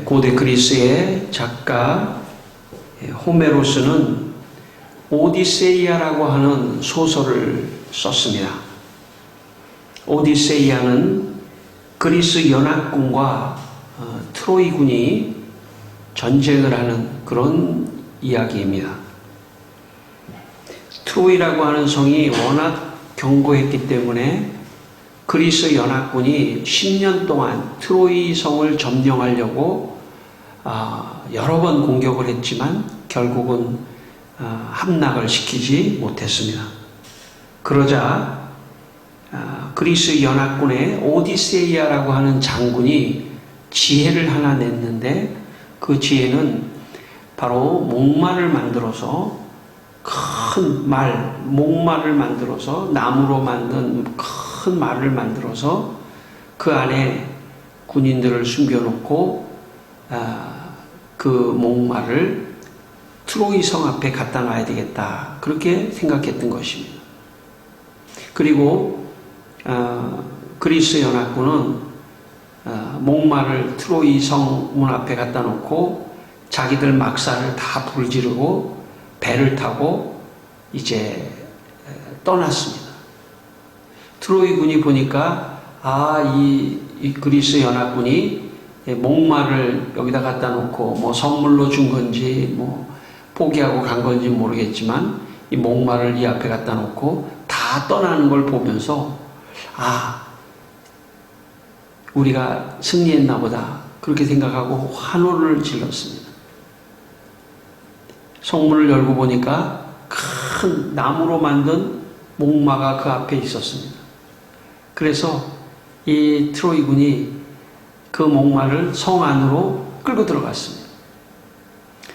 고대 그리스의 작가 호메로스는 오디세이아라고 하는 소설을 썼습니다. 오디세이아는 그리스 연합군과 트로이군이 전쟁을 하는 그런 이야기입니다. 트로이라고 하는 성이 워낙 견고했기 때문에 그리스 연합군이 10년 동안 트로이 성을 점령하려고 여러 번 공격을 했지만 결국은 함락을 시키지 못했습니다. 그러자 그리스 연합군의 오디세이아라고 하는 장군이 지혜를 하나 냈는데 그 지혜는 바로 목말을 만들어서 큰 말, 목말을 만들어서 나무로 만든 큰 말을 만들어서 그 안에 군인들을 숨겨놓고 그 목말을 트로이 성 앞에 갖다 놔야 되겠다. 그렇게 생각했던 것입니다. 그리고 그리스 연합군은 목말을 트로이 성 문 앞에 갖다 놓고 자기들 막사를 다 불지르고 배를 타고 이제 떠났습니다. 트로이 군이 보니까 이 그리스 연합군이 목말을 여기다 갖다 놓고 뭐 선물로 준 건지 뭐 포기하고 간 건지 모르겠지만 이 목말을 이 앞에 갖다 놓고 다 떠나는 걸 보면서 우리가 승리했나 보다 그렇게 생각하고 환호를 질렀습니다. 성문을 열고 보니까 큰 나무로 만든 목마가 그 앞에 있었습니다. 그래서 이 트로이 군이 그 목마를 성 안으로 끌고 들어갔습니다.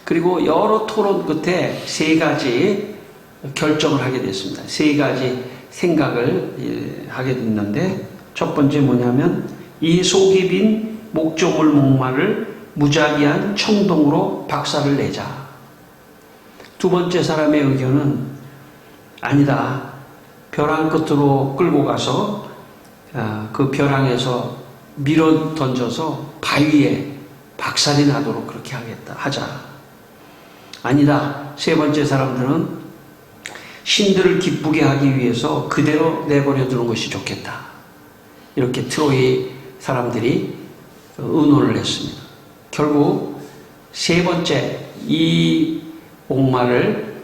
그리고 여러 토론 끝에 세 가지 결정을 하게 됐습니다. 세 가지 생각을 하게 됐는데 첫 번째 뭐냐면 이 속이 빈 목조물 목마를 무작위한 청동으로 박살을 내자. 두 번째 사람의 의견은 아니다. 벼랑 끝으로 끌고 가서 그 벼랑에서 밀어 던져서 바위에 박살이 나도록 그렇게 하자. 아니다. 세 번째 사람들은 신들을 기쁘게 하기 위해서 그대로 내버려 두는 것이 좋겠다. 이렇게 트로이 사람들이 의논을 했습니다. 결국 세 번째 이 목말을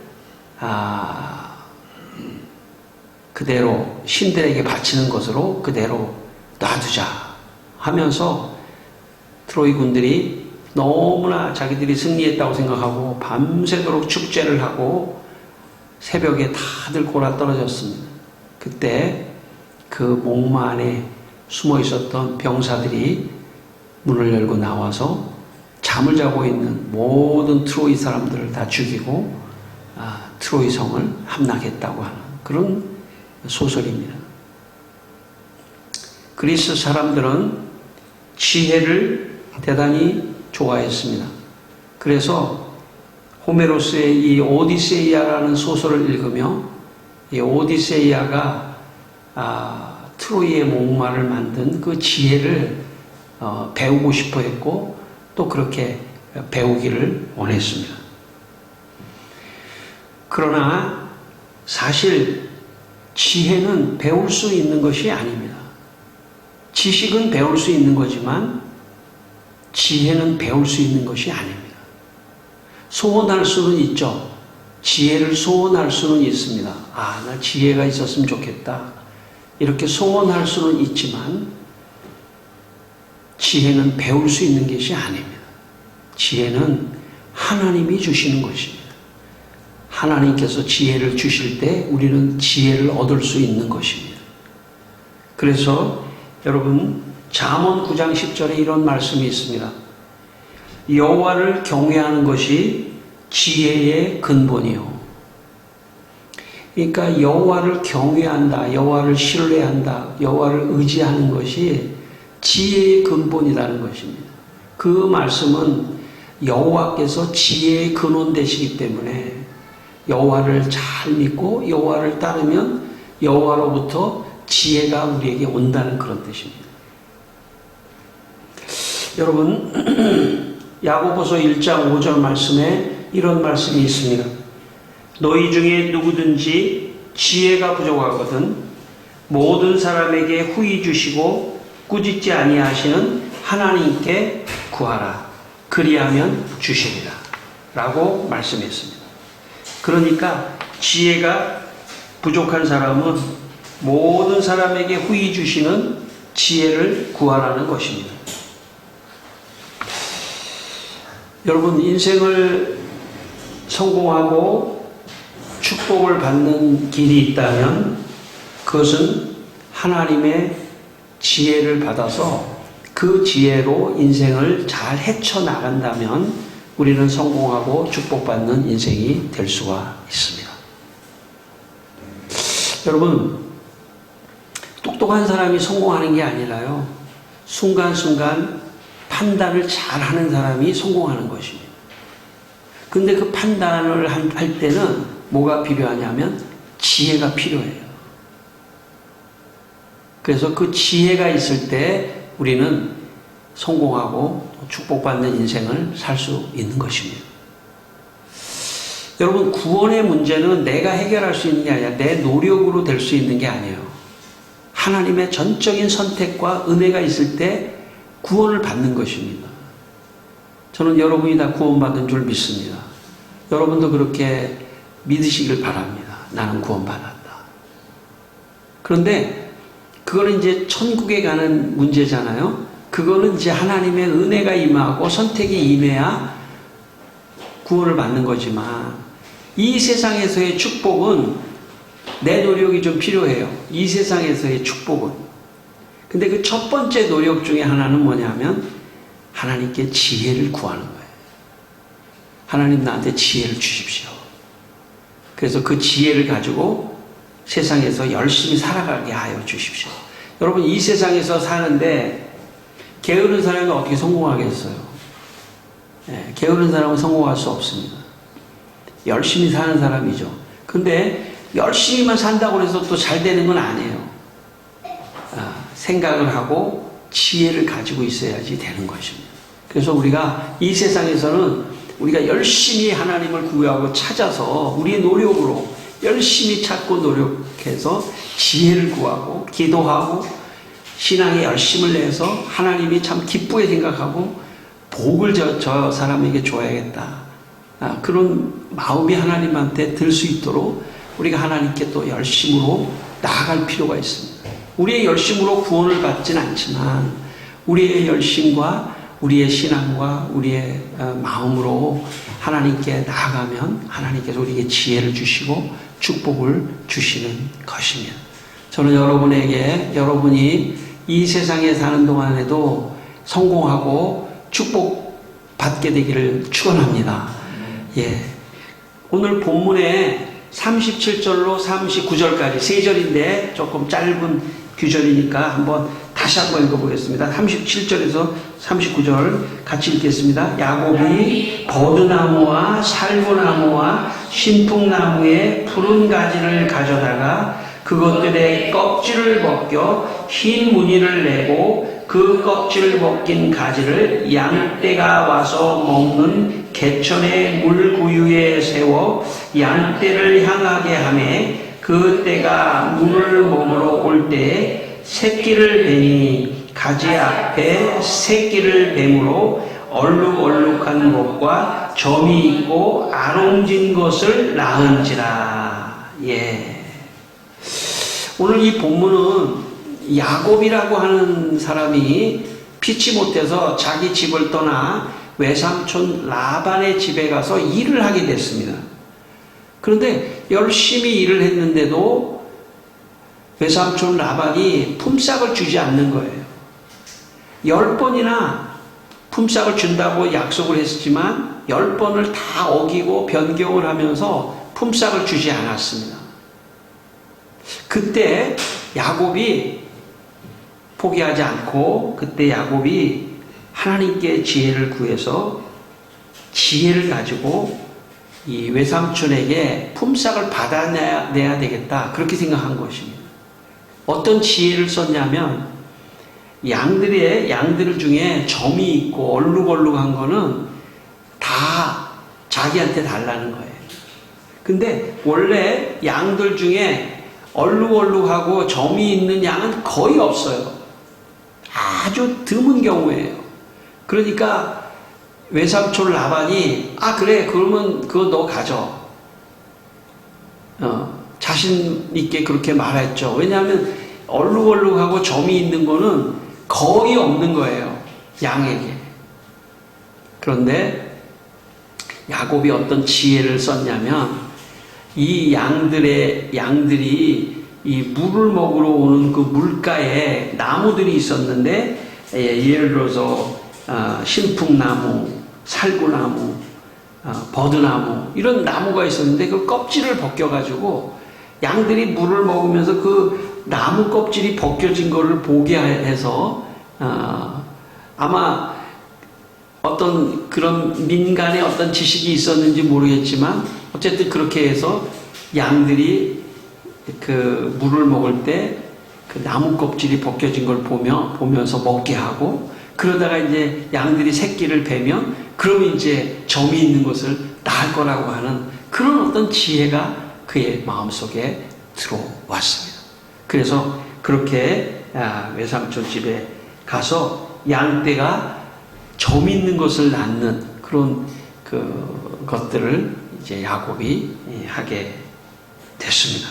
그대로 신들에게 바치는 것으로 그대로 놔두자 하면서 트로이 군들이 너무나 자기들이 승리했다고 생각하고 밤새도록 축제를 하고 새벽에 다들 골아 떨어졌습니다. 그때 그 목마 안에 숨어 있었던 병사들이 문을 열고 나와서 잠을 자고 있는 모든 트로이 사람들을 다 죽이고 트로이 성을 함락했다고 하는 그런 소설입니다. 그리스 사람들은 지혜를 대단히 좋아했습니다. 그래서 호메로스의 이 오디세이아라는 소설을 읽으며 이 오디세이아가 트로이의 목마를 만든 그 지혜를 배우고 싶어 했고 또 그렇게 배우기를 원했습니다. 그러나 사실 지혜는 배울 수 있는 것이 아닙니다. 지식은 배울 수 있는 거지만 지혜는 배울 수 있는 것이 아닙니다. 소원할 수는 있죠. 지혜를 소원할 수는 있습니다. 나 지혜가 있었으면 좋겠다. 이렇게 소원할 수는 있지만 지혜는 배울 수 있는 것이 아닙니다. 지혜는 하나님이 주시는 것입니다. 하나님께서 지혜를 주실 때 우리는 지혜를 얻을 수 있는 것입니다. 그래서 여러분 잠언 9장 10절에 이런 말씀이 있습니다. 여호와를 경외하는 것이 지혜의 근본이요. 그러니까 여호와를 경외한다, 여호와를 신뢰한다, 여호와를 의지하는 것이 지혜의 근본이라는 것입니다. 그 말씀은 여호와께서 지혜의 근원 되시기 때문에 여호와를 잘 믿고 여호와를 따르면 여호와로부터 지혜가 우리에게 온다는 그런 뜻입니다. 여러분, 야고보서 1장 5절 말씀에 이런 말씀이 있습니다. 너희 중에 누구든지 지혜가 부족하거든 모든 사람에게 후히 주시고 꾸짖지 아니하시는 하나님께 구하라. 그리하면 주시리라. 라고 말씀했습니다. 그러니까 지혜가 부족한 사람은 모든 사람에게 후히 주시는 지혜를 구하라는 것입니다. 여러분, 인생을 성공하고 축복을 받는 길이 있다면 그것은 하나님의 지혜를 받아서 그 지혜로 인생을 잘 헤쳐나간다면 우리는 성공하고 축복받는 인생이 될 수가 있습니다. 여러분, 똑똑한 사람이 성공하는 게 아니라요, 순간순간 판단을 잘하는 사람이 성공하는 것입니다. 근데 그 판단을 할 때는 뭐가 필요하냐면 지혜가 필요해요. 그래서 그 지혜가 있을 때 우리는 성공하고 축복받는 인생을 살 수 있는 것입니다. 여러분, 구원의 문제는 내가 해결할 수 있는 게 아니라 내 노력으로 될 수 있는 게 아니에요. 하나님의 전적인 선택과 은혜가 있을 때 구원을 받는 것입니다. 저는 여러분이 다 구원받은 줄 믿습니다. 여러분도 그렇게 믿으시길 바랍니다. 나는 구원받았다. 그런데 그거는 이제 천국에 가는 문제잖아요. 그거는 이제 하나님의 은혜가 임하고 선택이 임해야 구원을 받는 거지만 이 세상에서의 축복은 내 노력이 좀 필요해요. 이 세상에서의 축복은. 근데 그 첫 번째 노력 중에 하나는 뭐냐면 하나님께 지혜를 구하는 거예요. 하나님 나한테 지혜를 주십시오. 그래서 그 지혜를 가지고 세상에서 열심히 살아가게 하여 주십시오. 여러분, 이 세상에서 사는데 게으른 사람이 어떻게 성공하겠어요? 게으른 사람은 성공할 수 없습니다. 열심히 사는 사람이죠. 근데 열심히만 산다고 해서 또 잘 되는 건 아니에요. 생각을 하고 지혜를 가지고 있어야지 되는 것입니다. 그래서 우리가 이 세상에서는 우리가 열심히 하나님을 구하고 찾아서 우리의 노력으로 열심히 찾고 노력해서 지혜를 구하고 기도하고 신앙에 열심을 내서 하나님이 참 기쁘게 생각하고 복을 저 사람에게 줘야겠다. 그런 마음이 하나님한테 들 수 있도록 우리가 하나님께 또 열심으로 나아갈 필요가 있습니다. 우리의 열심으로 구원을 받지는 않지만 우리의 열심과 우리의 신앙과 우리의 마음으로 하나님께 나아가면 하나님께서 우리에게 지혜를 주시고 축복을 주시는 것입니다. 저는 여러분에게 여러분이 이 세상에 사는 동안에도 성공하고 축복받게 되기를 축원합니다. 예. 오늘 본문에 37절로 39절까지 세 절인데 조금 짧은 규절이니까 다시 한번 읽어보겠습니다. 37절에서 39절 같이 읽겠습니다. 야곱이 버드나무와 살구나무와 신풍나무의 푸른 가지를 가져다가 그것들의 껍질을 벗겨 흰 무늬를 내고 그 껍질을 벗긴 가지를 양떼가 와서 먹는 개천의 물구유에 세워 양떼를 향하게 하매 그 떼가 물을 먹으러 올 때에 새끼를 베니 가지 앞에 새끼를 뱀으로 얼룩얼룩한 것과 점이 있고 아롱진 것을 낳은지라. 예. 오늘 이 본문은 야곱이라고 하는 사람이 피치 못해서 자기 집을 떠나 외삼촌 라반의 집에 가서 일을 하게 됐습니다. 그런데 열심히 일을 했는데도 외삼촌 라반이 품삯을 주지 않는 거예요. 10번이나 품삯을 준다고 약속을 했지만 10번을 다 어기고 변경을 하면서 품삯을 주지 않았습니다. 그때 야곱이 포기하지 않고 그때 야곱이 하나님께 지혜를 구해서 지혜를 가지고 이 외삼촌에게 품삯을 받아내야 되겠다 그렇게 생각한 것입니다. 어떤 지혜를 썼냐면 양들 중에 점이 있고 얼룩얼룩한 거는 다 자기한테 달라는 거예요. 근데 원래 양들 중에 얼룩얼룩하고 점이 있는 양은 거의 없어요. 아주 드문 경우예요. 그러니까 외삼촌 라반이 그래 그러면 그거 너 가져. 자신 있게 그렇게 말했죠. 왜냐하면 얼룩얼룩하고 점이 있는 거는 거의 없는 거예요. 양에게. 그런데 야곱이 어떤 지혜를 썼냐면 이 양들이 이 물을 먹으러 오는 그 물가에 나무들이 있었는데 예를 들어서 신풍나무, 살구나무, 버드나무 이런 나무가 있었는데 그 껍질을 벗겨가지고 양들이 물을 먹으면서 그 나무 껍질이 벗겨진 거를 보게 해서 아마 어떤 그런 민간의 어떤 지식이 있었는지 모르겠지만 어쨌든 그렇게 해서 양들이 그 물을 먹을 때 그 나무 껍질이 벗겨진 걸 보면서 먹게 하고 그러다가 이제 양들이 새끼를 베면 그러면 이제 점이 있는 것을 낳을 거라고 하는 그런 어떤 지혜가 그의 마음속에 들어왔습니다. 그래서 그렇게 외삼촌 집에 가서 양떼가 점 있는 것을 낳는 그런 것들을 이제 야곱이 하게 됐습니다.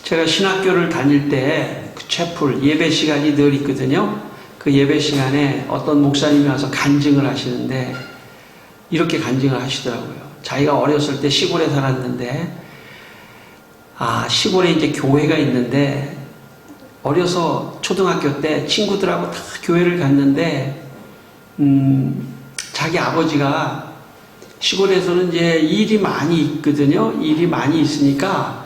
제가 신학교를 다닐 때 그 채플 예배 시간이 늘 있거든요. 그 예배 시간에 어떤 목사님이 와서 간증을 하시는데 이렇게 간증을 하시더라고요. 자기가 어렸을 때 시골에 살았는데 시골에 이제 교회가 있는데 어려서 초등학교 때 친구들하고 다 교회를 갔는데 자기 아버지가 시골에서는 이제 일이 많이 있거든요. 일이 많이 있으니까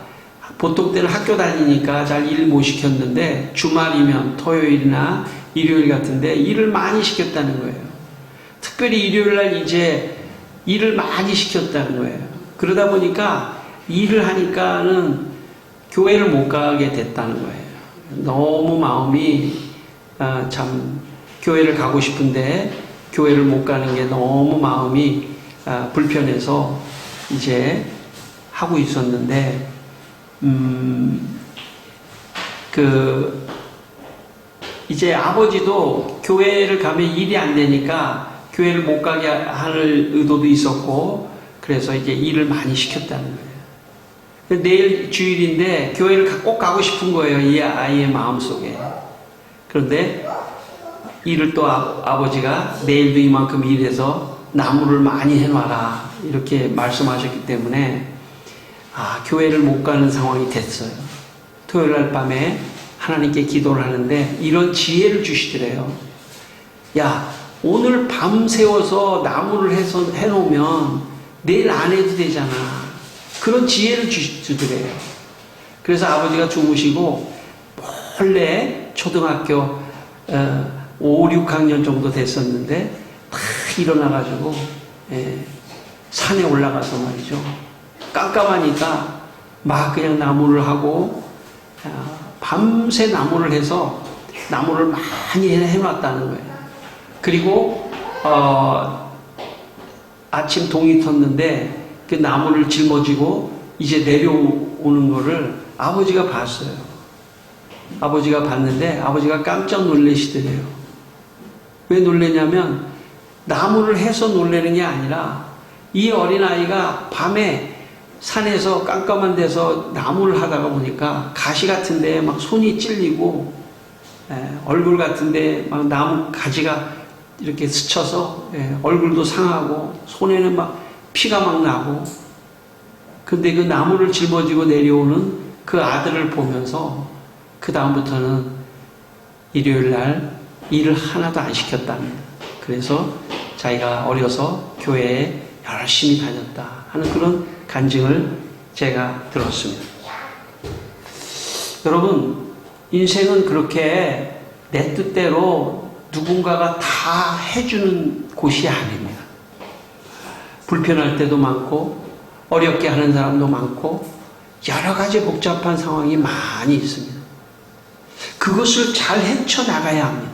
보통 때는 학교 다니니까 잘 일 못 시켰는데 주말이면 토요일이나 일요일 같은데 일을 많이 시켰다는 거예요. 특별히 일요일 날 이제 일을 많이 시켰다는 거예요. 그러다 보니까 일을 하니까는 교회를 못 가게 됐다는 거예요. 너무 마음이 참 교회를 가고 싶은데 교회를 못 가는 게 너무 마음이 불편해서 이제 하고 있었는데 이제 아버지도 교회를 가면 일이 안 되니까 교회를 못 가게 할 의도도 있었고 그래서 이제 일을 많이 시켰다는 거예요. 내일 주일인데 교회를 꼭 가고 싶은 거예요. 이 아이의 마음속에. 그런데 일을 또 아버지가 내일도 이만큼 일해서 나무를 많이 해놔라 이렇게 말씀하셨기 때문에 교회를 못 가는 상황이 됐어요. 토요일 날 밤에 하나님께 기도를 하는데 이런 지혜를 주시더래요. 야, 오늘 밤 새워서 나무를 해놓으면 내일 안 해도 되잖아. 그런 지혜를 주더래요. 그래서 아버지가 주무시고 몰래 초등학교 5, 6학년 정도 됐었는데 다 일어나가지고 산에 올라가서 말이죠. 깜깜하니까 막 그냥 나무를 하고 밤새 나무를 해서 나무를 많이 해놨다는 거예요. 그리고 아침 동이 텄는데 그 나무를 짊어지고 이제 내려오는 거를 아버지가 봤어요. 아버지가 봤는데 아버지가 깜짝 놀라시더래요. 왜 놀라냐면 나무를 해서 놀라는 게 아니라 이 어린아이가 밤에 산에서 깜깜한 데서 나무를 하다가 보니까 가시 같은 데에 막 손이 찔리고 얼굴 같은 데에 막 나무 가지가 이렇게 스쳐서 얼굴도 상하고 손에는 막 피가 막 나고 근데 그 나무를 짊어지고 내려오는 그 아들을 보면서 그 다음부터는 일요일 날 일을 하나도 안 시켰답니다. 그래서 자기가 어려서 교회에 열심히 다녔다 하는 그런 간증을 제가 들었습니다. 여러분, 인생은 그렇게 내 뜻대로 누군가가 다 해주는 곳이 아닙니다. 불편할 때도 많고 어렵게 하는 사람도 많고 여러 가지 복잡한 상황이 많이 있습니다. 그것을 잘 헤쳐나가야 합니다.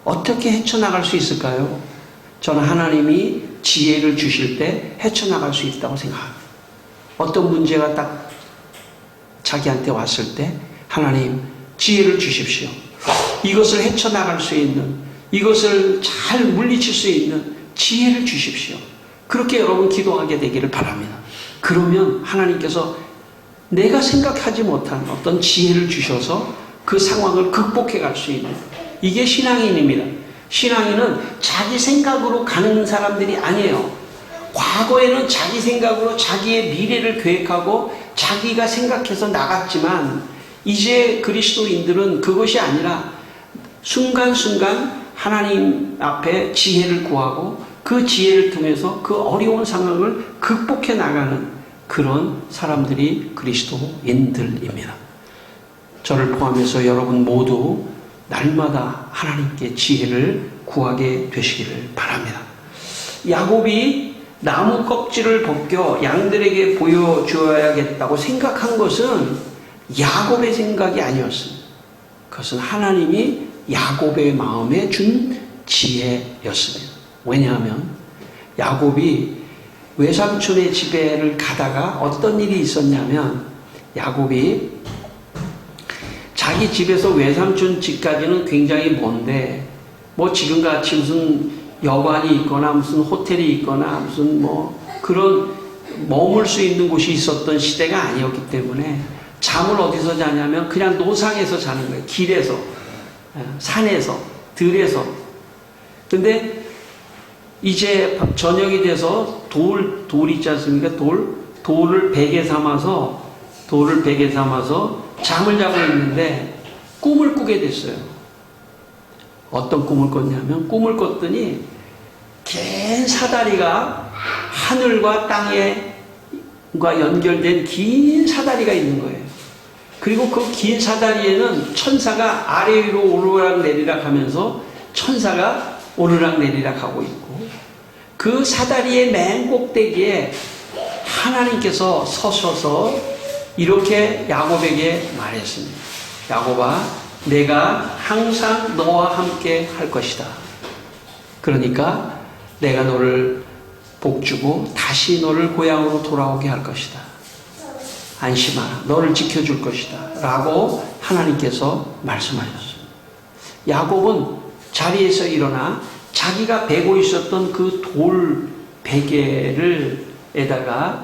어떻게 헤쳐나갈 수 있을까요? 저는 하나님이 지혜를 주실 때 헤쳐나갈 수 있다고 생각합니다. 어떤 문제가 딱 자기한테 왔을 때 하나님 지혜를 주십시오. 이것을 헤쳐나갈 수 있는, 이것을 잘 물리칠 수 있는 지혜를 주십시오. 그렇게 여러분 기도하게 되기를 바랍니다. 그러면 하나님께서 내가 생각하지 못한 어떤 지혜를 주셔서 그 상황을 극복해 갈 수 있는, 이게 신앙인입니다. 신앙인은 자기 생각으로 가는 사람들이 아니에요. 과거에는 자기 생각으로 자기의 미래를 계획하고 자기가 생각해서 나갔지만 이제 그리스도인들은 그것이 아니라 순간순간 하나님 앞에 지혜를 구하고 그 지혜를 통해서 그 어려운 상황을 극복해 나가는 그런 사람들이 그리스도인들입니다. 저를 포함해서 여러분 모두 날마다 하나님께 지혜를 구하게 되시기를 바랍니다. 야곱이 나무 껍질을 벗겨 양들에게 보여주어야겠다고 생각한 것은 야곱의 생각이 아니었습니다. 그것은 하나님이 야곱의 마음에 준 지혜였습니다. 왜냐하면 야곱이 외삼촌의 집에를 가다가 어떤 일이 있었냐면, 야곱이 자기 집에서 외삼촌 집까지는 굉장히 먼데 뭐 지금같이 무슨 여관이 있거나 무슨 호텔이 있거나 무슨 뭐 그런 머물 수 있는 곳이 있었던 시대가 아니었기 때문에 잠을 어디서 자냐면 그냥 노상에서 자는 거예요. 길에서, 산에서, 들에서. 근데 이제 저녁이 돼서 돌 있지 않습니까? 돌을 베개 삼아서 잠을 자고 있는데 꿈을 꾸게 됐어요. 어떤 꿈을 꿨냐면, 꿈을 꿨더니 긴 사다리가 하늘과 땅과 연결된 긴 사다리가 있는 거예요. 그리고 그 긴 사다리에는 천사가 아래 위로 오르락 내리락 하면서 천사가 오르락 내리락 하고 있고, 그 사다리의 맨 꼭대기에 하나님께서 서셔서 이렇게 야곱에게 말했습니다. 야곱아, 내가 항상 너와 함께 할 것이다. 그러니까 내가 너를 복주고 다시 너를 고향으로 돌아오게 할 것이다. 안심하라. 너를 지켜줄 것이다. 라고 하나님께서 말씀하셨습니다. 야곱은 자리에서 일어나 자기가 베고 있었던 그 돌 베개에다가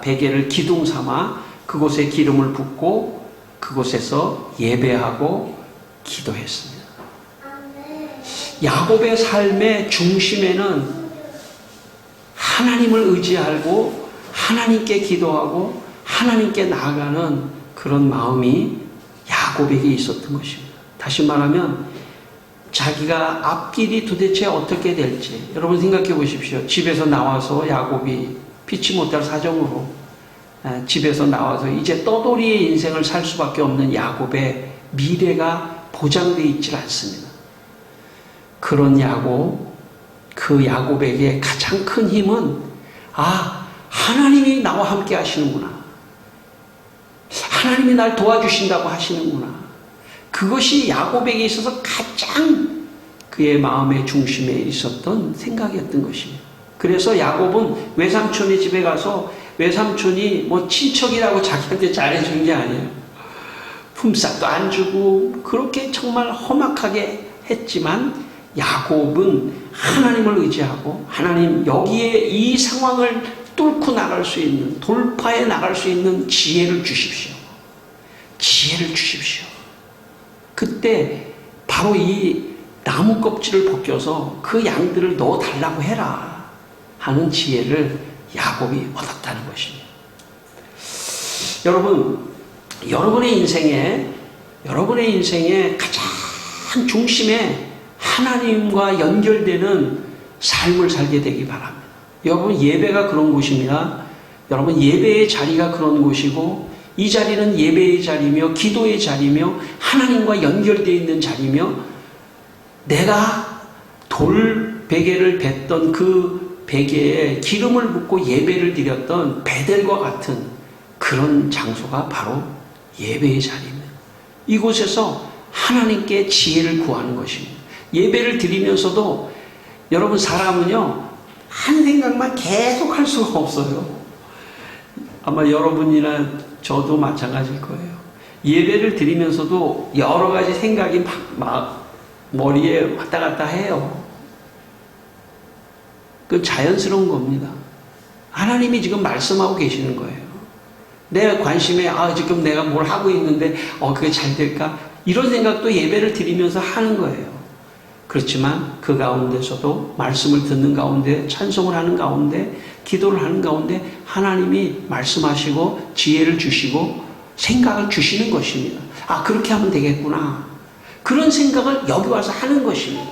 베개를 기둥 삼아 그곳에 기름을 붓고 그곳에서 예배하고 기도했습니다. 야곱의 삶의 중심에는 하나님을 의지하고 하나님께 기도하고 하나님께 나아가는 그런 마음이 야곱에게 있었던 것입니다. 다시 말하면 자기가 앞길이 도대체 어떻게 될지 여러분 생각해 보십시오. 집에서 나와서 야곱이 피치 못할 사정으로 집에서 나와서 이제 떠돌이의 인생을 살 수밖에 없는 야곱의 미래가 보장되어 있지 않습니다. 그런 야곱, 그 야곱에게 가장 큰 힘은 하나님이 나와 함께 하시는구나. 하나님이 날 도와주신다고 하시는구나. 그것이 야곱에게 있어서 가장 그의 마음의 중심에 있었던 생각이었던 것입니다. 그래서 야곱은 외삼촌의 집에 가서 외삼촌이 뭐 친척이라고 자기한테 잘해준 게 아니에요. 품삯도 안 주고 그렇게 정말 험악하게 했지만 야곱은 하나님을 의지하고 하나님 여기에 이 상황을 뚫고 나갈 수 있는, 돌파해 나갈 수 있는 지혜를 주십시오. 지혜를 주십시오. 그때 바로 이 나무 껍질을 벗겨서 그 양들을 넣어달라고 해라 하는 지혜를 야곱이 얻었다는 것입니다. 여러분, 여러분의 인생에 가장 중심에 하나님과 연결되는 삶을 살게 되기 바랍니다. 여러분, 예배가 그런 곳입니다. 여러분, 예배의 자리가 그런 곳이고 이 자리는 예배의 자리며 기도의 자리며 하나님과 연결되어 있는 자리며 내가 돌 베개를 뱉던 그 베개에 기름을 붓고 예배를 드렸던 베델과 같은 그런 장소가 바로 예배의 자리입니다. 이곳에서 하나님께 지혜를 구하는 것입니다. 예배를 드리면서도 여러분 사람은요 한 생각만 계속 할 수가 없어요. 아마 여러분이나 저도 마찬가지일 거예요. 예배를 드리면서도 여러 가지 생각이 막 머리에 왔다 갔다 해요. 그 자연스러운 겁니다. 하나님이 지금 말씀하고 계시는 거예요. 내 관심에 지금 내가 뭘 하고 있는데 그게 잘 될까? 이런 생각도 예배를 드리면서 하는 거예요. 그렇지만 그 가운데서도 말씀을 듣는 가운데, 찬송을 하는 가운데, 기도를 하는 가운데 하나님이 말씀하시고 지혜를 주시고 생각을 주시는 것입니다. 그렇게 하면 되겠구나. 그런 생각을 여기 와서 하는 것입니다.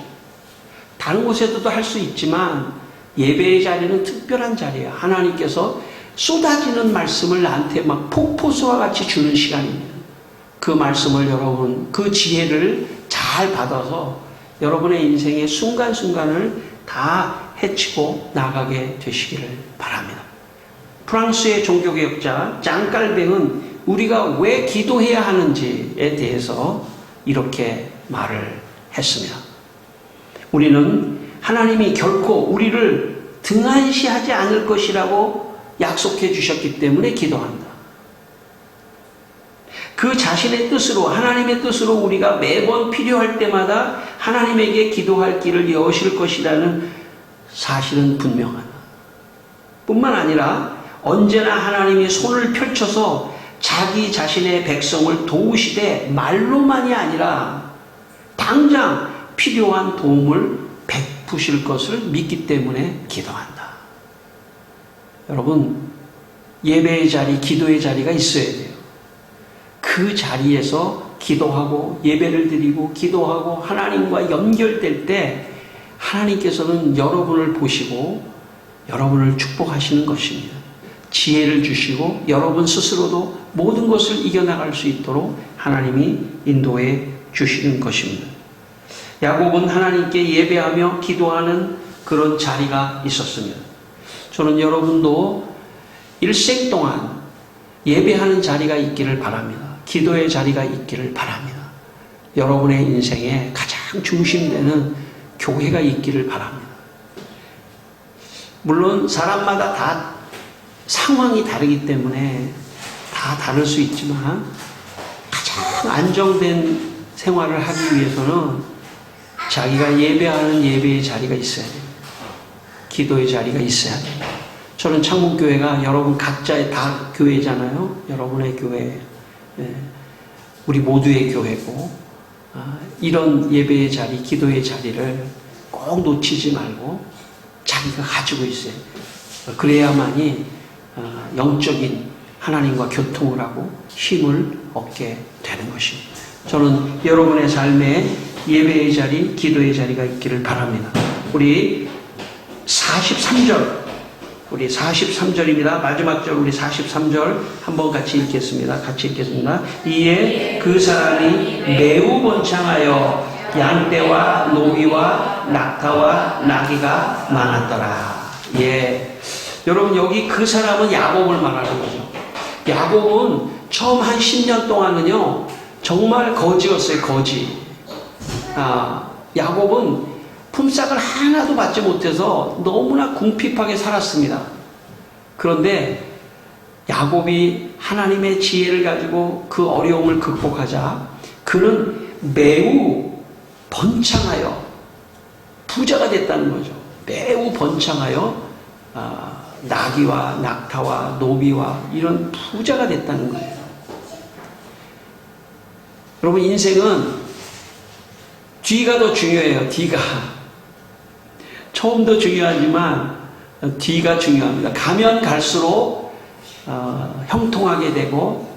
다른 곳에서도 할 수 있지만 예배의 자리는 특별한 자리예요. 하나님께서 쏟아지는 말씀을 나한테 막 폭포수와 같이 주는 시간입니다. 그 말씀을 여러분, 그 지혜를 잘 받아서 여러분의 인생의 순간순간을 다 헤치고 나가게 되시기를 바랍니다. 프랑스의 종교개혁자 장 깔뱅은 우리가 왜 기도해야 하는지에 대해서 이렇게 말을 했습니다. 우리는 하나님이 결코 우리를 등한시하지 않을 것이라고 약속해 주셨기 때문에 기도한다. 그 자신의 뜻으로, 하나님의 뜻으로 우리가 매번 필요할 때마다 하나님에게 기도할 길을 여실 것이라는 사실은 분명하다. 뿐만 아니라 언제나 하나님이 손을 펼쳐서 자기 자신의 백성을 도우시되 말로만이 아니라 당장 필요한 도움을 베푸실 것을 믿기 때문에 기도한다. 여러분, 예배의 자리, 기도의 자리가 있어야 돼요. 그 자리에서 기도하고 예배를 드리고 기도하고 하나님과 연결될 때 하나님께서는 여러분을 보시고 여러분을 축복하시는 것입니다. 지혜를 주시고 여러분 스스로도 모든 것을 이겨나갈 수 있도록 하나님이 인도해 주시는 것입니다. 야곱은 하나님께 예배하며 기도하는 그런 자리가 있었습니다. 저는 여러분도 일생 동안 예배하는 자리가 있기를 바랍니다. 기도의 자리가 있기를 바랍니다. 여러분의 인생에 가장 중심되는 교회가 있기를 바랍니다. 물론 사람마다 다 상황이 다르기 때문에 다 다를 수 있지만 가장 안정된 생활을 하기 위해서는 자기가 예배하는 예배의 자리가 있어야 됩니다. 기도의 자리가 있어야 됩니다. 저는 창문교회가 여러분 각자의 다 교회잖아요. 여러분의 교회, 우리 모두의 교회고, 이런 예배의 자리, 기도의 자리를 꼭 놓치지 말고 자기가 가지고 있어요. 그래야만이 영적인 하나님과 교통을 하고 힘을 얻게 되는 것입니다. 저는 여러분의 삶에 예배의 자리, 기도의 자리가 있기를 바랍니다. 우리 43절입니다. 마지막 절 우리 43절 한번 같이 읽겠습니다. 이에 그 사람이 매우 번창하여 양떼와 노비와 낙타와 나귀가 많았더라. 여러분 여기 그 사람은 야곱을 말하는 거죠. 야곱은 처음 한 10년 동안은요 정말 거지였어요. 거지. 야곱은 품삯을 하나도 받지 못해서 너무나 궁핍하게 살았습니다. 그런데 야곱이 하나님의 지혜를 가지고 그 어려움을 극복하자 그는 매우 번창하여 부자가 됐다는 거죠. 매우 번창하여 나귀와 낙타와 노비와 이런 부자가 됐다는 거예요. 여러분 인생은 뒤가 더 중요해요. 뒤가. 처음도 중요하지만 뒤가 중요합니다. 가면 갈수록 형통하게 되고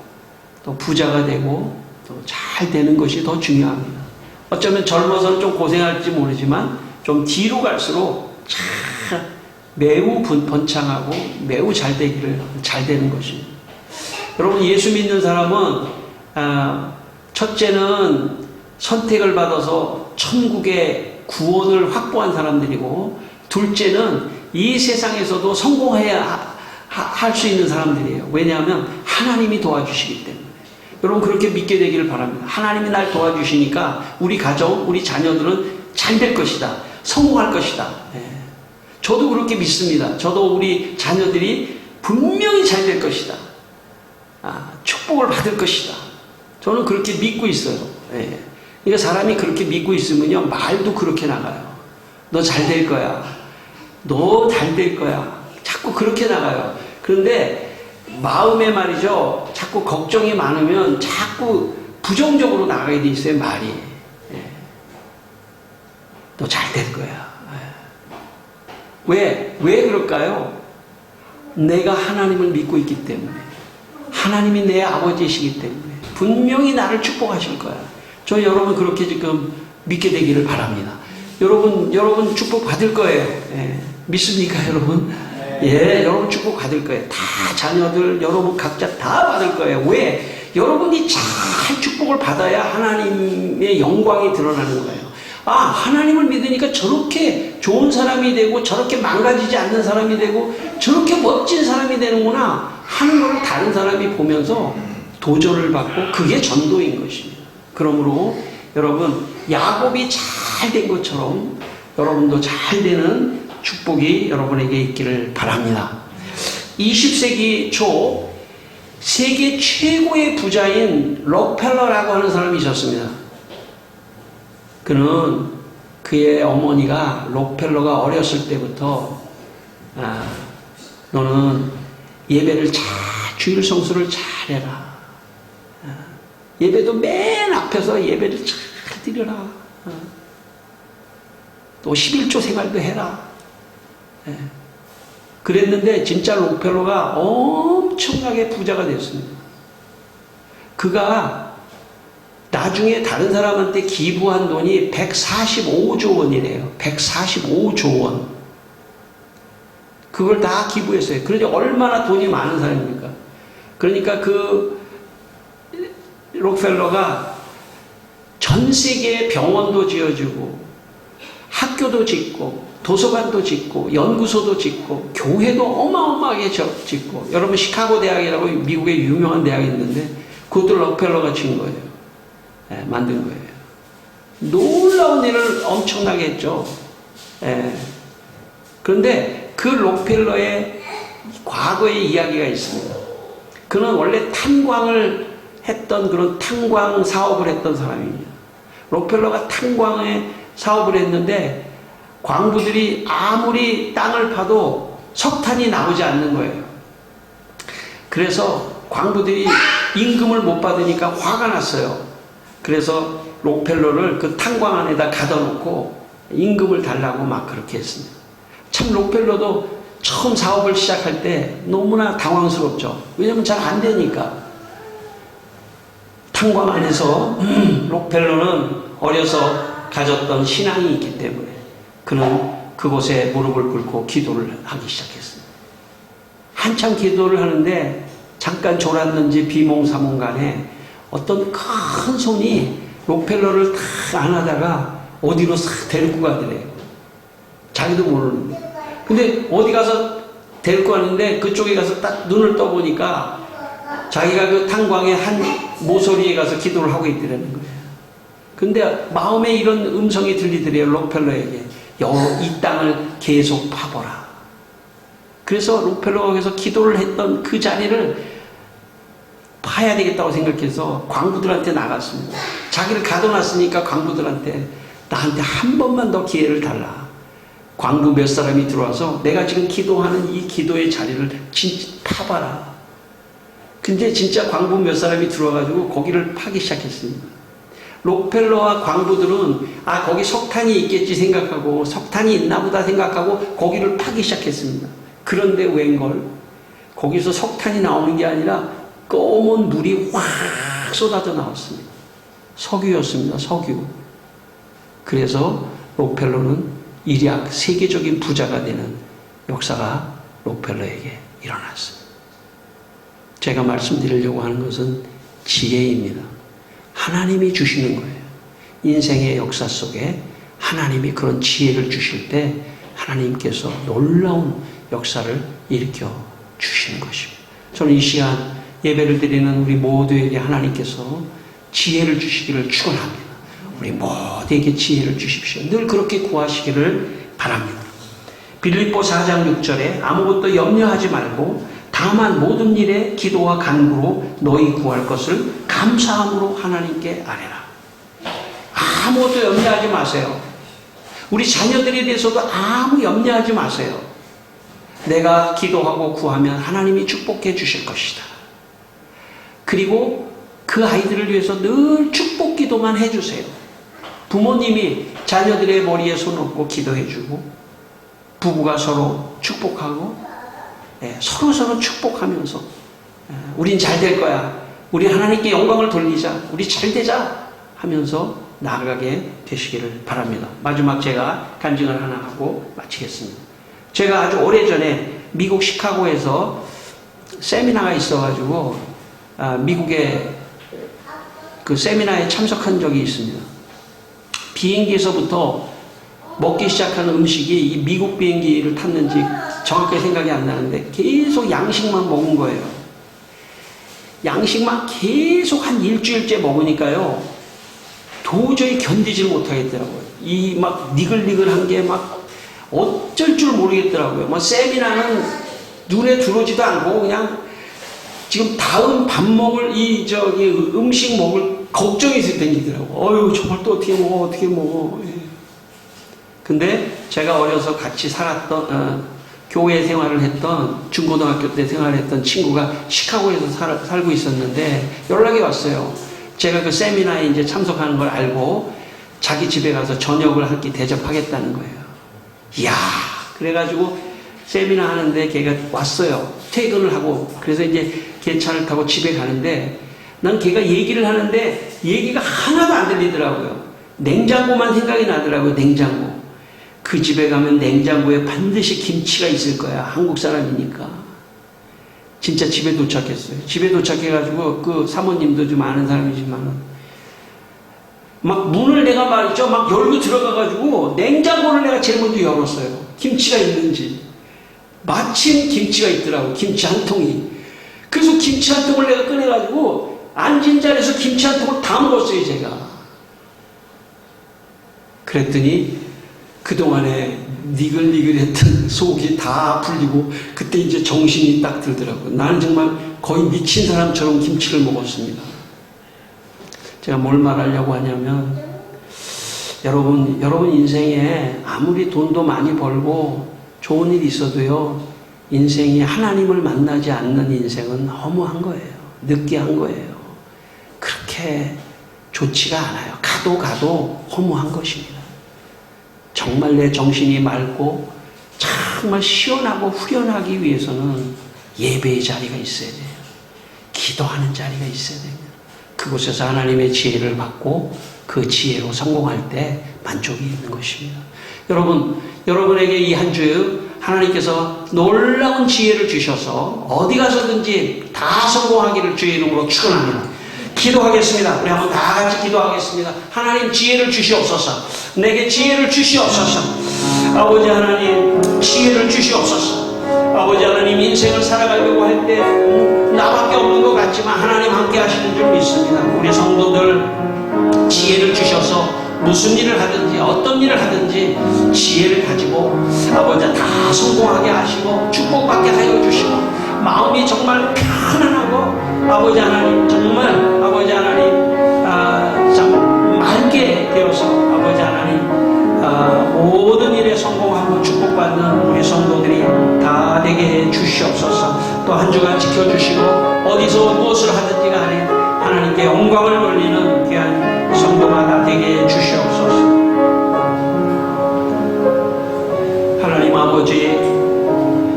또 부자가 되고 또 잘 되는 것이 더 중요합니다. 어쩌면 젊어서는 좀 고생할지 모르지만 좀 뒤로 갈수록 참 매우 번창하고 매우 잘 되는 것입니다. 여러분 예수 믿는 사람은 첫째는 선택을 받아서 천국의 구원을 확보한 사람들이고 둘째는 이 세상에서도 성공해야 할 수 있는 사람들이에요. 왜냐하면 하나님이 도와주시기 때문에 여러분 그렇게 믿게 되기를 바랍니다. 하나님이 날 도와주시니까 우리 가정, 우리 자녀들은 잘 될 것이다. 성공할 것이다. 저도 그렇게 믿습니다. 저도 우리 자녀들이 분명히 잘 될 것이다. 축복을 받을 것이다. 저는 그렇게 믿고 있어요. 그러니까 사람이 그렇게 믿고 있으면요, 말도 그렇게 나가요. 너 잘 될 거야. 너 잘 될 거야. 자꾸 그렇게 나가요. 그런데 마음에 말이죠, 자꾸 걱정이 많으면 자꾸 부정적으로 나가게 돼 있어요, 말이. 너 잘 될 거야. 왜 그럴까요? 내가 하나님을 믿고 있기 때문에, 하나님이 내 아버지이시기 때문에 분명히 나를 축복하실 거야. 저 여러분 그렇게 지금 믿게 되기를 바랍니다. 여러분 축복 받을 거예요. 믿습니까, 여러분? 여러분 축복 받을 거예요. 다 자녀들, 여러분 각자 다 받을 거예요. 왜? 여러분이 잘 축복을 받아야 하나님의 영광이 드러나는 거예요. 하나님을 믿으니까 저렇게 좋은 사람이 되고 저렇게 망가지지 않는 사람이 되고 저렇게 멋진 사람이 되는구나 하는 걸 다른 사람이 보면서 도전을 받고 그게 전도인 것입니다. 그러므로 여러분 야곱이 잘 된 것처럼 여러분도 잘 되는 축복이 여러분에게 있기를 바랍니다. 20세기 초 세계 최고의 부자인 록펠러라고 하는 사람이 있었습니다. 그는 그의 어머니가 록펠러가 어렸을 때부터 너는 예배를 주일 성수를 잘해라. 예배도 맨 앞에서 예배를 잘 드려라. 또 11조 생활도 해라. 그랬는데 진짜 록펠러가 엄청나게 부자가 됐습니다. 그가 나중에 다른 사람한테 기부한 돈이 145조 원이래요. 145조 원. 그걸 다 기부했어요. 그러니 얼마나 돈이 많은 사람입니까? 그러니까 그 록펠러가 전 세계에 병원도 지어주고 학교도 짓고 도서관도 짓고 연구소도 짓고 교회도 어마어마하게 짓고, 여러분 시카고 대학이라고 미국의 유명한 대학이 있는데 그것도 록펠러가 진 거예요. 만든 거예요. 놀라운 일을 엄청나게 했죠. 그런데 그 록펠러의 과거의 이야기가 있습니다. 그는 원래 탄광을 했던 그런 탄광 사업을 했던 사람입니다. 록펠러가 탄광의 사업을 했는데 광부들이 아무리 땅을 파도 석탄이 나오지 않는 거예요. 그래서 광부들이 임금을 못 받으니까 화가 났어요. 그래서 록펠러를 그 탄광 안에다 가둬놓고 임금을 달라고 막 그렇게 했습니다. 참 록펠러도 처음 사업을 시작할 때 너무나 당황스럽죠. 왜냐면 잘 안 되니까. 탄광 안에서 록펠러는 어려서 가졌던 신앙이 있기 때문에 그는 그곳에 무릎을 꿇고 기도를 하기 시작했습니다. 한참 기도를 하는데 잠깐 졸았는지 비몽사몽간에 어떤 큰 손이 록펠러를 탁 안하다가 어디로 싹 데리고 가더래요. 자기도 모르는데. 근데 어디 가서 데리고 가는데 그쪽에 가서 딱 눈을 떠보니까 자기가 그 탄광의 한 모서리에 가서 기도를 하고 있더라는 거예요. 근데 마음에 이런 음성이 들리더래요. 록펠러에게. 이 땅을 계속 파보라. 그래서 록펠러가 거기서 기도를 했던 그 자리를 파야 되겠다고 생각해서 광부들한테 나갔습니다. 자기를 가둬놨으니까 광부들한테 나한테 한 번만 더 기회를 달라. 광부 몇 사람이 들어와서 내가 지금 기도하는 이 기도의 자리를 파봐라. 근데 진짜 광부 몇 사람이 들어와가지고 거기를 파기 시작했습니다. 록펠러와 광부들은 거기 석탄이 있겠지 생각하고 석탄이 있나 보다 생각하고 거기를 파기 시작했습니다. 그런데 웬걸 거기서 석탄이 나오는 게 아니라 검은 물이 확 쏟아져 나왔습니다. 석유였습니다. 석유. 그래서 록펠러는 일약 세계적인 부자가 되는 역사가 록펠러에게 일어났습니다. 제가 말씀드리려고 하는 것은 지혜입니다. 하나님이 주시는 거예요. 인생의 역사 속에 하나님이 그런 지혜를 주실 때 하나님께서 놀라운 역사를 일으켜 주시는 것입니다. 저는 이 시간 예배를 드리는 우리 모두에게 하나님께서 지혜를 주시기를 축원합니다. 우리 모두에게 지혜를 주십시오. 늘 그렇게 구하시기를 바랍니다. 빌립보 4장 6절에 아무것도 염려하지 말고 다만 모든 일에 기도와 간구로 너희 구할 것을 감사함으로 하나님께 아뢰라. 아무것도 염려하지 마세요. 우리 자녀들에 대해서도 아무 염려하지 마세요. 내가 기도하고 구하면 하나님이 축복해 주실 것이다. 그리고 그 아이들을 위해서 늘 축복 기도만 해주세요. 부모님이 자녀들의 머리에 손 얹고 기도해주고, 부부가 서로 축복하고, 서로 축복하면서 우린 잘 될 거야, 우리 하나님께 영광을 돌리자, 우리 잘 되자 하면서 나아가게 되시기를 바랍니다. 마지막 제가 간증을 하나 하고 마치겠습니다. 제가 아주 오래전에 미국 시카고에서 세미나가 있어가지고 미국의 그 세미나에 참석한 적이 있습니다. 비행기에서부터 먹기 시작한 음식이 이 미국 비행기를 탔는지 정확하게 생각이 안 나는데 계속 양식만 먹은 거예요. 양식만 계속 한 일주일째 먹으니까요, 도저히 견디질 못하겠더라고요. 이 막 니글니글한 게 막 어쩔 줄 모르겠더라고요. 뭐 세미나는 눈에 들어오지도 않고 그냥 지금 다음 밥 먹을 음식 먹을 걱정이 생기더라고요. 어휴, 정말 또 어떻게 먹어. 근데 제가 어려서 같이 살았던, 교회 생활을 했던, 중고등학교 때 생활했던 친구가 시카고에서 살고 있었는데 연락이 왔어요. 제가 그 세미나에 이제 참석하는 걸 알고 자기 집에 가서 저녁을 한 끼 대접하겠다는 거예요. 이야, 그래가지고 세미나 하는데 걔가 왔어요. 퇴근을 하고. 그래서 이제 걔 차를 타고 집에 가는데 난 걔가 얘기를 하는데 얘기가 하나도 안 들리더라고요. 냉장고만 생각이 나더라고요. 냉장고. 그 집에 가면 냉장고에 반드시 김치가 있을 거야. 한국 사람이니까. 진짜 집에 도착했어요. 집에 도착해가지고 그 사모님도 좀 아는 사람이지만 막 문을 내가 말이죠, 막 열고 들어가가지고 냉장고를 내가 제일 먼저 열었어요. 김치가 있는지. 마침 김치가 있더라고. 김치 한 통이. 그래서 김치 한 통을 내가 꺼내가지고 앉은 자리에서 김치 한 통을 다 먹었어요, 제가. 그랬더니 그동안에 니글니글했던 속이 다 풀리고 그때 이제 정신이 딱 들더라고요. 나는 정말 거의 미친 사람처럼 김치를 먹었습니다. 제가 뭘 말하려고 하냐면, 여러분 인생에 아무리 돈도 많이 벌고 좋은 일이 있어도요, 인생이 하나님을 만나지 않는 인생은 허무한 거예요. 느끼한 거예요. 그렇게 좋지가 않아요. 가도 허무한 것입니다. 정말 내 정신이 맑고 정말 시원하고 후련하기 위해서는 예배의 자리가 있어야 돼요. 기도하는 자리가 있어야 됩니다. 그곳에서 하나님의 지혜를 받고 그 지혜로 성공할 때 만족이 있는 것입니다. 여러분에게 이 한 주 하나님께서 놀라운 지혜를 주셔서 어디 가서든지 다 성공하기를 주의 이름으로 축원합니다. 기도하겠습니다. 우리 한번 다 같이 기도하겠습니다. 하나님, 지혜를 주시옵소서. 내게 지혜를 주시옵소서. 아버지 하나님, 지혜를 주시옵소서. 아버지 하나님, 인생을 살아가려고 할 때 나밖에 없는 것 같지만 하나님 함께 하시는 줄 믿습니다. 우리 성도들 지혜를 주셔서 무슨 일을 하든지 어떤 일을 하든지 지혜를 가지고 아버지 다 성공하게 하시고 축복받게 하여 주시고 마음이 정말 편안하고 아버지 하나님 정말 아버지 하나님 참 맑게 되어서 아버지 하나님 모든 일에 성공하고 축복받는 우리 성도들이 다 되게 해 주시옵소서. 또 한 주간 지켜주시고 어디서 무엇을 하든지 간에 하나님께 영광을 돌리는 귀한 성도마다 되게 해 주시옵소서. 하나님 아버지,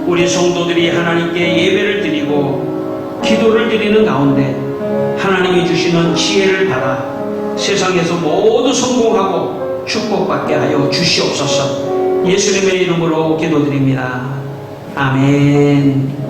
우리 성도들이 하나님께 예배를 드리고 기도를 드리는 가운데 하나님이 주시는 지혜를 받아 세상에서 모두 성공하고 축복받게 하여 주시옵소서. 예수님의 이름으로 기도드립니다. 아멘.